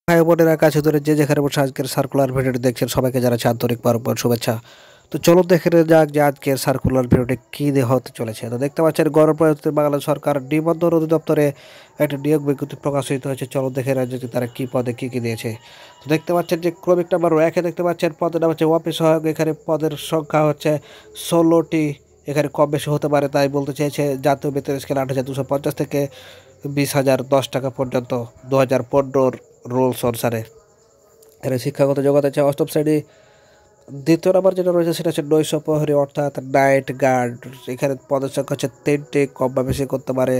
ভাই বোনেরা কাছে ধরে যে যেখানে বসে আজকের সার্কুলার ভিডিওটি দেখছেন সবাইকে জানাচ্ছি আন্তরিক শুভেচ্ছা। তো চলো দেখে নেওয়া যাক যে আজকের সার্কুলার ভিডিওটি কী হতে চলেছে। তো দেখতে পাচ্ছেন গণপ্রজাতন্ত্রী বাংলাদেশ সরকার নিবন্ধন অধিদপ্তরে একটা নিয়োগ বিজ্ঞপ্তি প্রকাশিত হয়েছে। চলো দেখে নেওয়া যাক যে তারা কী পদে কী কী দিয়েছে। তো দেখতে পাচ্ছেন যে ক্রমিক নাম্বার 1-এ দেখতে পাচ্ছেন পদের নাম হচ্ছে অফিস সহায়ক। এখানে পদের সংখ্যা হচ্ছে 16টি। এখানে কম বেশি হতে পারে, তাই বলতে চেয়েছে। জাতীয় বেতন স্কেল 8,250 থেকে 20,010 টাকা পর্যন্ত 2015 রুলস অনুসারে। এখানে শিক্ষাগত যোগ্যতা হচ্ছে অষ্টম শ্রেণী। দ্বিতীয় নম্বর যেটা রয়েছে সেটা হচ্ছে নৈশ প্রহরী অর্থাৎ নাইট গার্ড। এখানে পদের সংখ্যা হচ্ছে 3টি, কম বা বেশি করতে পারে।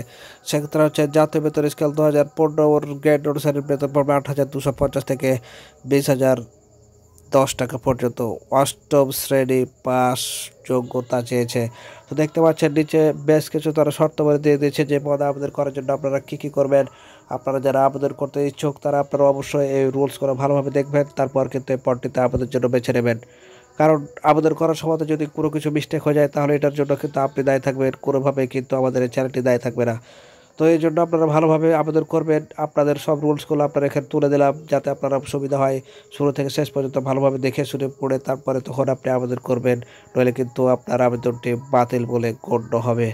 সেক্ষেত্রে হচ্ছে জাতীয় বেতন স্কেল 2015 গ্রেড অনুসারে বেতন পড়বে 8,250 থেকে 20,010 টাকা পর্যন্ত। অষ্টম শ্রেণী পাস যোগ্যতা চেয়েছে। তো দেখতে পাচ্ছেন নিচে বেশ কিছু তারা শর্তাবলী দিয়ে দিয়েছে যে পদে আবেদন করার জন্য আপনারা কী কী করবেন। আপনারা যারা আবেদন করতে ইচ্ছুক তারা আপনারা অবশ্যই এই রুলসগুলো ভালোভাবে দেখবেন, তারপর কিন্তু এই পদটিতে আবেদনের জন্য বেছে নেবেন। কারণ আবেদন করার সময় যদি কোনো কিছু মিস্টেক হয়ে যায় তাহলে এটার জন্য কিন্তু আপনি দায়ী থাকবেন, কোনোভাবেই কিন্তু আমাদের এই চ্যানেলটি দায়ী থাকবে না। তো এই জন্য আপনারা ভালোভাবে আবেদন করবেন। আপনাদের সব রুলসগুলো আপনারা এখানে তুলে দিলাম যাতে আপনারা সুবিধা হয়। শুরু থেকে শেষ পর্যন্ত ভালোভাবে দেখে শুনে পড়ে তারপরে তখন আপনি আবেদন করবেন, নইলে কিন্তু আপনার আবেদনটি বাতিল বলে গণ্য হবে।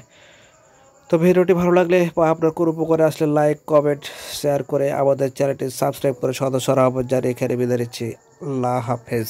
তো ভিডিওটি ভালো লাগলে বা আপনার কোনো উপকারে আসলে লাইক কমেন্ট শেয়ার করে আমাদের চ্যানেলটি সাবস্ক্রাইব করে সদস্যরা হবেন। জানিয়ে এখানে বিদায় নিচ্ছি। আল্লাহ হাফেজ।